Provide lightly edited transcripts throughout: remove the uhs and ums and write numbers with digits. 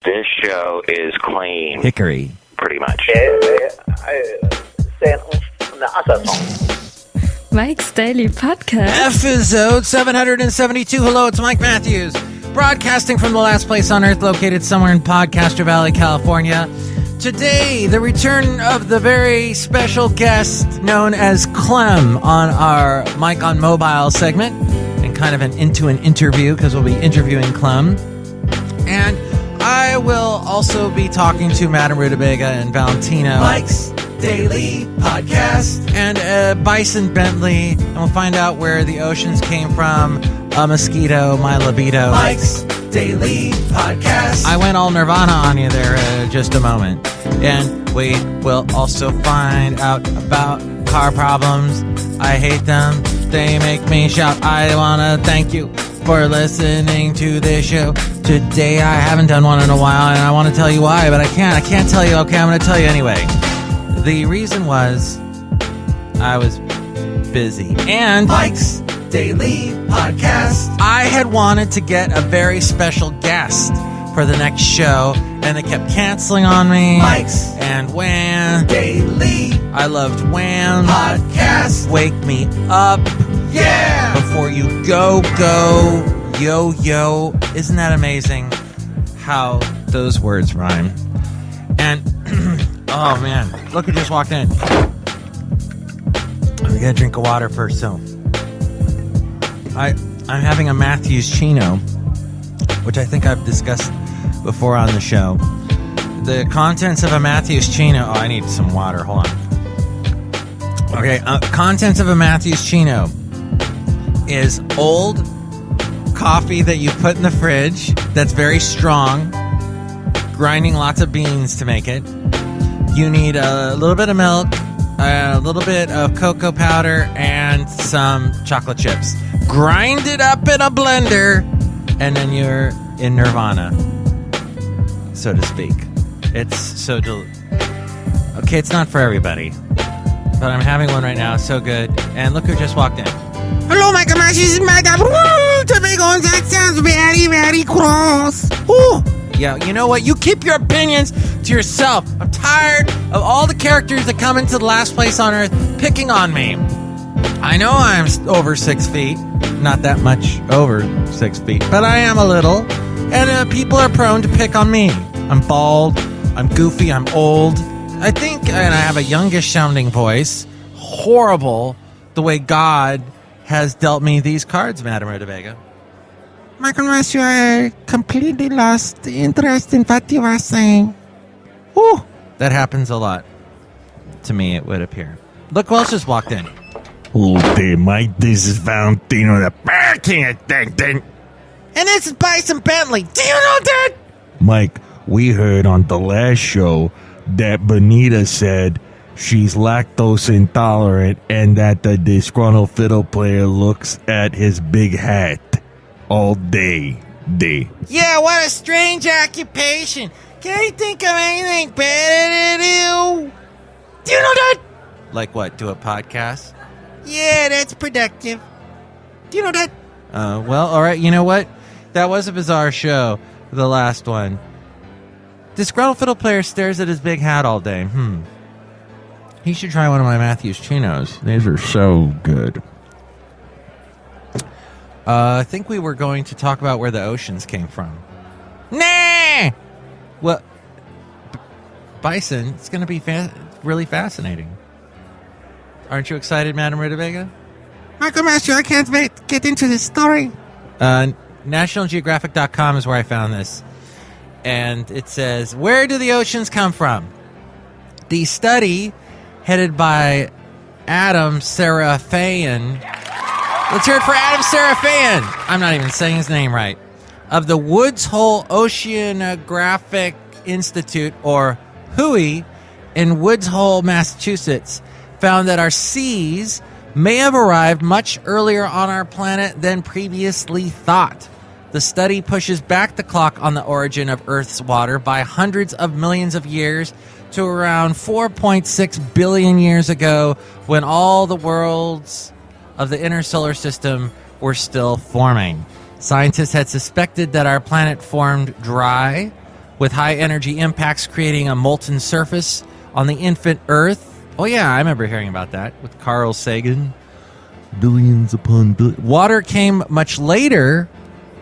This show is clean. Hickory. Pretty much. Mike's Daily Podcast. Effizode 772. Hello, it's Mike Matthews. Broadcasting from the last place on earth, located somewhere in Podcaster Valley, California. Today, the return of the very special guest known as CLEM on our Mike on Mobile segment, and kind of an interview because we'll be interviewing CLEM. And I will also be talking to Madame Rootabega and Valentino. Mike's Daily Podcast. And Bison Bentley. And we'll find out where the oceans came from. A mosquito, my libido. Mike's Daily Podcast. I went all Nirvana on you there just a moment. And we will also find out about car problems. I hate them. They make me shout. I want to thank you for listening to this show. Today I haven't done one in a while, and I want to tell you why, but I can't tell you. Okay, I'm going to tell you anyway. The reason was I was busy. And Mike's Daily Podcast. I had wanted to get a very special guest for the next show, and they kept canceling on me. Mike's and Wham Daily. I loved Wham Podcast. Wake me up. Yeah. Before you go, yo. Isn't that amazing how those words rhyme? And, oh man, look who just walked in. We gotta drink of water first, so. I'm having a Matthews Chino, which I think I've discussed before on the show. The contents of a Matthews Chino. Oh, I need some water. Hold on. Okay, contents of a Matthews Chino is old coffee that you put in the fridge that's very strong, grinding lots of beans to make it. You need a little bit of milk, a little bit of cocoa powder, and some chocolate chips. Grind it up in a blender, and then you're in Nirvana, so to speak. It's so okay, it's not for everybody, but I'm having one right now. It's so good. And look who just walked in. Hello, my Matthews, Madame Rootabega. That sounds very, very gross. Ooh. Yeah, you know what? You keep your opinions to yourself. I'm tired of all the characters that come into the last place on earth picking on me. I know I'm over 6 feet. Not that much over 6 feet, but I am a little. And people are prone to pick on me. I'm bald. I'm goofy. I'm old. I think, and I have a youngish sounding voice. Horrible the way God has dealt me these cards, Madame Rootabega. Michael Matthews, I completely lost interest in what you were saying. Ooh, that happens a lot. To me, it would appear. Look who else just walked in. Okay, Mike, this is Valentino, the parking attendant. And this is Bison Bentley. Do you know that? Mike, we heard on the last show that Bonita said she's lactose intolerant and that the disgruntled fiddle player looks at his big hat all day. Yeah, what a strange occupation. Can I think of anything better to do? Do you know that? Like what, do a podcast? Yeah, that's productive. Do you know that? Well, all right, you know what? That was a bizarre show, the last one. Disgruntled fiddle player stares at his big hat all day. He should try one of my Matthews Chinos. These are so good. I think we were going to talk about where the oceans came from. Nah! Well, Bison, it's going to be really fascinating. Aren't you excited, Madame Rootabega? Michael Matthews, I can't wait to get into this story. NationalGeographic.com is where I found this. And it says, where do the oceans come from? The study, headed by Adam Seraphian. Let's hear it for Adam Seraphian. I'm not even saying his name right. Of the Woods Hole Oceanographic Institute, or WHOI, in Woods Hole, Massachusetts, found that our seas may have arrived much earlier on our planet than previously thought. The study pushes back the clock on the origin of Earth's water by hundreds of millions of years to around 4.6 billion years ago, when all the worlds of the inner solar system were still forming. Scientists had suspected that our planet formed dry, with high energy impacts creating a molten surface on the infant Earth. Oh yeah, I remember hearing about that with Carl Sagan. Billions upon billions. Water came much later,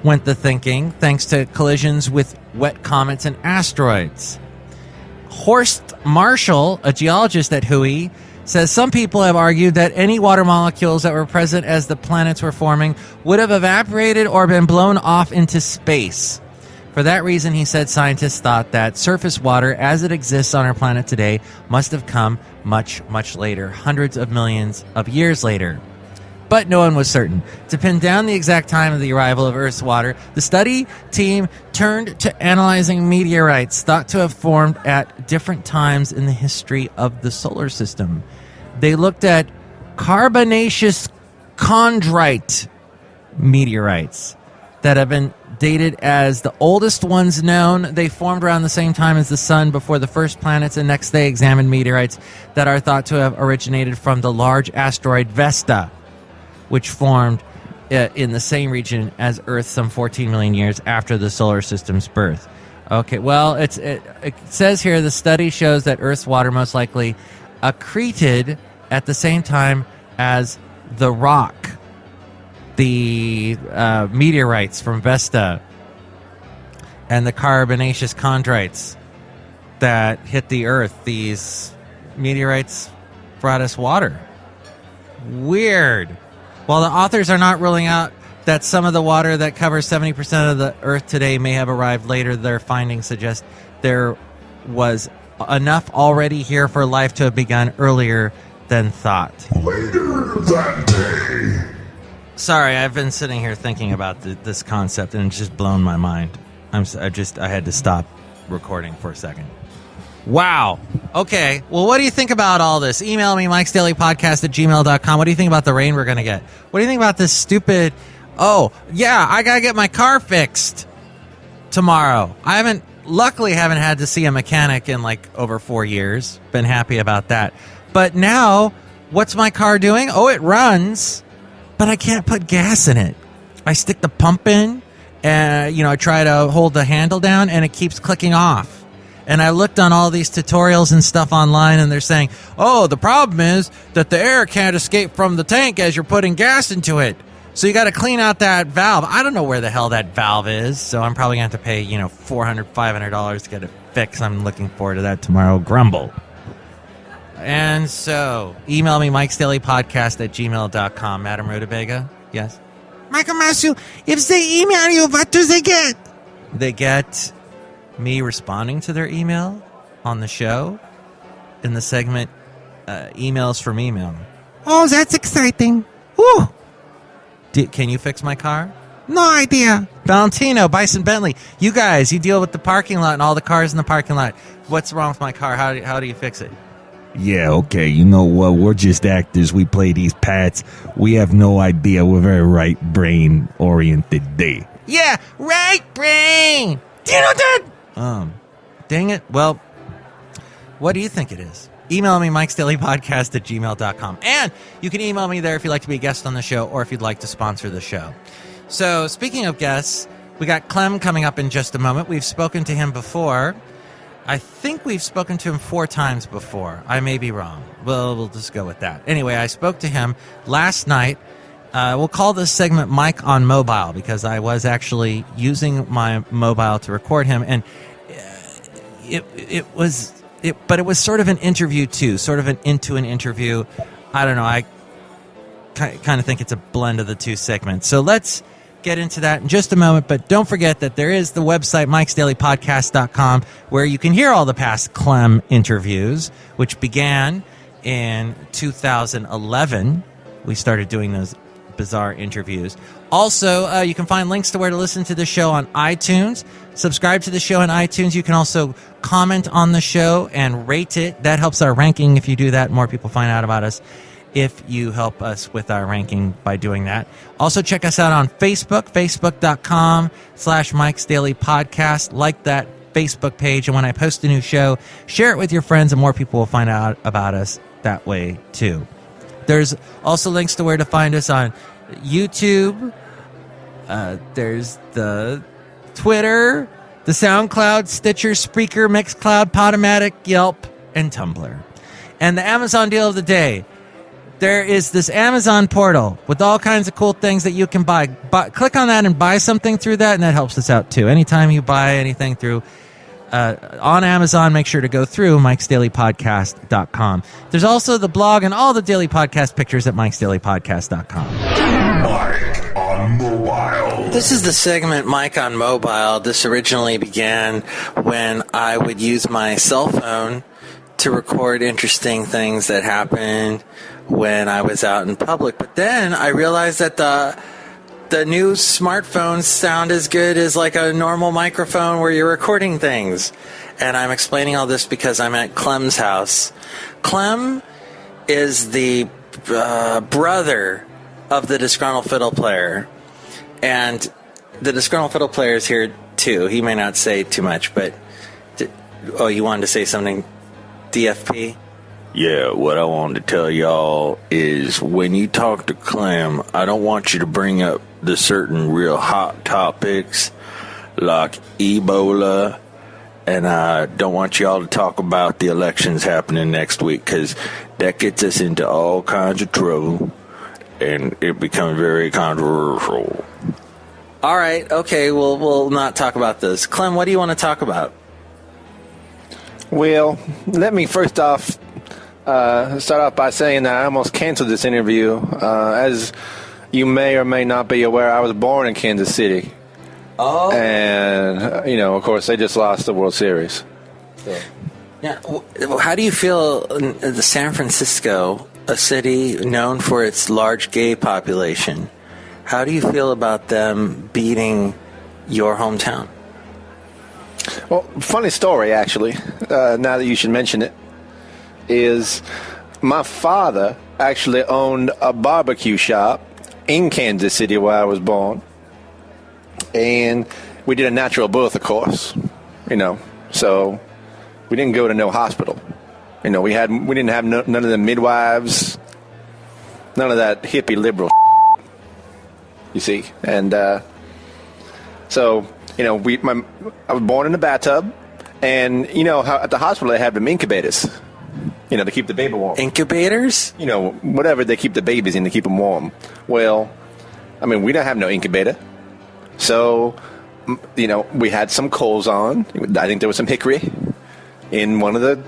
went the thinking, thanks to collisions with wet comets and asteroids. Horst Marshall, a geologist at WHOI, says some people have argued that any water molecules that were present as the planets were forming would have evaporated or been blown off into space. For that reason, he said scientists thought that surface water as it exists on our planet today must have come much, much later, hundreds of millions of years later. But no one was certain. To pin down the exact time of the arrival of Earth's water, the study team turned to analyzing meteorites thought to have formed at different times in the history of the solar system. They looked at carbonaceous chondrite meteorites that have been dated as the oldest ones known. They formed around the same time as the sun before the first planets, and next they examined meteorites that are thought to have originated from the large asteroid Vesta, which formed in the same region as Earth some 14 million years after the solar system's birth. Okay, well, it says here the study shows that Earth's water most likely accreted at the same time as the rock, the meteorites from Vesta, and the carbonaceous chondrites that hit the Earth. These meteorites brought us water. Weird. While the authors are not ruling out that some of the water that covers 70% of the Earth today may have arrived later, their findings suggest there was enough already here for life to have begun earlier than thought. Later that day. Sorry, I've been sitting here thinking about this concept, and it's just blown my mind. I had to stop recording for a second. Wow. Okay. Well, what do you think about all this? Email me, MIKEs-DAILY-PODCAST-772-Comedy. What do you think about the rain we're going to get? What do you think about this stupid... Oh, yeah, I got to get my car fixed tomorrow. Luckily haven't had to see a mechanic in like over 4 years. Been happy about that. But now, what's my car doing? Oh, it runs, but I can't put gas in it. I stick the pump in, and I try to hold the handle down, and it keeps clicking off. And I looked on all these tutorials and stuff online, and they're saying, oh, the problem is that the air can't escape from the tank as you're putting gas into it. So you got to clean out that valve. I don't know where the hell that valve is, so I'm probably going to have to pay, $400, $500 to get it fixed. I'm looking forward to that tomorrow. Grumble. And so, email me, MIKEs-DAILY-PODCAST@gmail.com. Madame Rootabega? Yes? Michael Matthew, if they email you, what do they get? They get me responding to their email on the show in the segment Emails from Email. Oh, that's exciting. Whew. Can you fix my car? No idea. Valentino, Bison Bentley. You guys, you deal with the parking lot and all the cars in the parking lot. What's wrong with my car? How do you fix it? Yeah, okay, you know what? We're just actors. We play these pats. We have no idea. We're very right brain oriented day. Yeah, right brain. Do you know that? Dang it. Well, what do you think it is? Email me, MIKEs-DAILY-PODCAST@gmail.com. And you can email me there if you'd like to be a guest on the show or if you'd like to sponsor the show. So, speaking of guests, we got CLEM coming up in just a moment. We've spoken to him before. I think we've spoken to him 4 times before. I may be wrong. Well, we'll just go with that. Anyway, I spoke to him last night. We'll call this segment Mike on Mobile because I was actually using my mobile to record him. And it was sort of an interview too, sort of an interview. I don't know. I kind of think it's a blend of the 2 segments. So let's get into that in just a moment, but don't forget that there is the website MIKEs-DAILY-PODCAST.com where you can hear all the past CLEM interviews, which began in 2011. We started doing those bizarre interviews. Also, you can find links to where to listen to the show on iTunes. Subscribe to the show on iTunes. You can also comment on the show and rate it. That helps our ranking. If you do that, more people find out about us if you help us with our ranking by doing that. Also, check us out on Facebook, facebook.com/MIKEs-DAILY-PODCAST. Like that Facebook page. And when I post a new show, share it with your friends and more people will find out about us that way too. There's also links to where to find us on YouTube. There's the Twitter. the SoundCloud, Stitcher, Spreaker, Mixcloud, Podomatic, Yelp, and Tumblr. And the Amazon deal of the day. There is this Amazon portal with all kinds of cool things that you can buy. Click on that and buy something through that, and that helps us out too. Anytime you buy anything through on Amazon, make sure to go through MIKEs-DAILY-PODCAST.com. There's also the blog and all the daily podcast pictures at MIKES-DAILY-PODCAST.com. Mike on mobile. This is the segment Mike on Mobile. This originally began when I would use my cell phone to record interesting things that happened when I was out in public. But then I realized that the new smartphones sound as good as like a normal microphone where you're recording things. And I'm explaining all this because I'm at Clem's house. Clem is the brother of the disgruntled fiddle player. And the disgruntled fiddle player is here too. He may not say too much, but... you wanted to say something, DFP? Yeah, what I wanted to tell y'all is when you talk to Clem, I don't want you to bring up the certain real hot topics like Ebola, and I don't want y'all to talk about the elections happening next week because that gets us into all kinds of trouble and it becomes very controversial. All right, okay, we'll not talk about this. Clem, what do you want to talk about? Well, let me first off start off by saying that I almost canceled this interview. As you may or may not be aware, I was born in Kansas City. Oh. And, of course, they just lost the World Series. Yeah. How do you feel in the San Francisco, a city known for its large gay population, how do you feel about them beating your hometown? Well, funny story, actually, now that you should mention it, is my father actually owned a barbecue shop in Kansas City where I was born. And we did a natural birth, of course, so we didn't go to no hospital. We didn't have none of the midwives, none of that hippie liberal you see. And so, I was born in a bathtub, and how at the hospital they have them incubators, to keep the baby warm. Incubators? Whatever they keep the babies in to keep them warm. Well, we don't have no incubator. So, we had some coals on. I think there was some hickory in one of the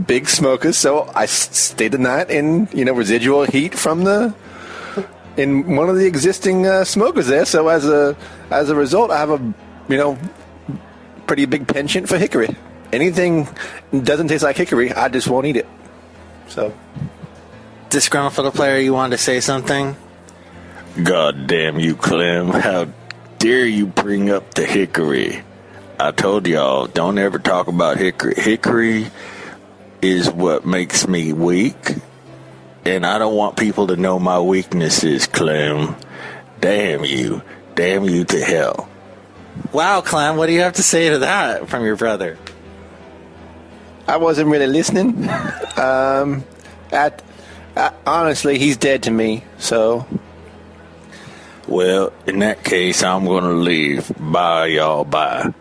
big smokers. So I stayed the night in, residual heat from in one of the existing smokers there. So as a result, I have a, pretty big penchant for hickory. Anything doesn't taste like hickory, I just won't eat it. So, Disgruntled fiddle player, you wanted to say something? God damn you, Clem. How dare you bring up the hickory? I told y'all, don't ever talk about hickory. Hickory is what makes me weak, and I don't want people to know my weaknesses, Clem. Damn you. Damn you to hell. Wow, Clem, what do you have to say to that from your brother? I wasn't really listening. Honestly, he's dead to me, so... Well, in that case, I'm going to leave. Bye, y'all. Bye.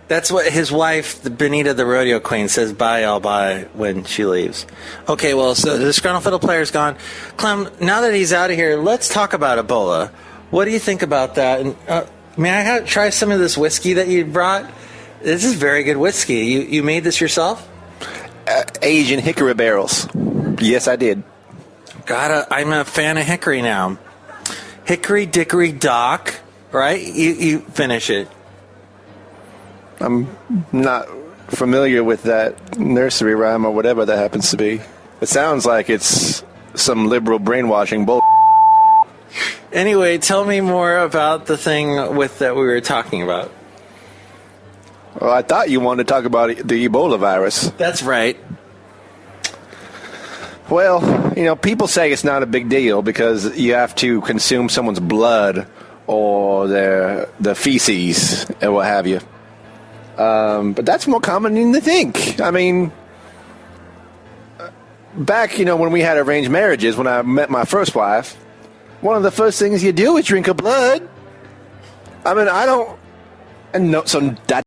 That's what his wife, the Benita the rodeo queen, says bye, y'all, bye when she leaves. Okay, well, so the disgruntled fiddle player's gone. Clem, now that he's out of here, let's talk about Ebola. What do you think about that? And, may I try some of this whiskey that you brought? This is very good whiskey. You made this yourself? Asian hickory barrels. Yes, I did. I'm a fan of hickory now. Hickory dickory dock, right? You finish it. I'm not familiar with that nursery rhyme or whatever that happens to be. It sounds like it's some liberal brainwashing bull. Anyway, tell me more about the thing that we were talking about. Well, I thought you wanted to talk about the Ebola virus. That's right. Well, people say it's not a big deal because you have to consume someone's blood or their feces and what have you. But that's more common than you think. Back, when we had arranged marriages, when I met my first wife, one of the first things you do is drink her blood. I And no, so that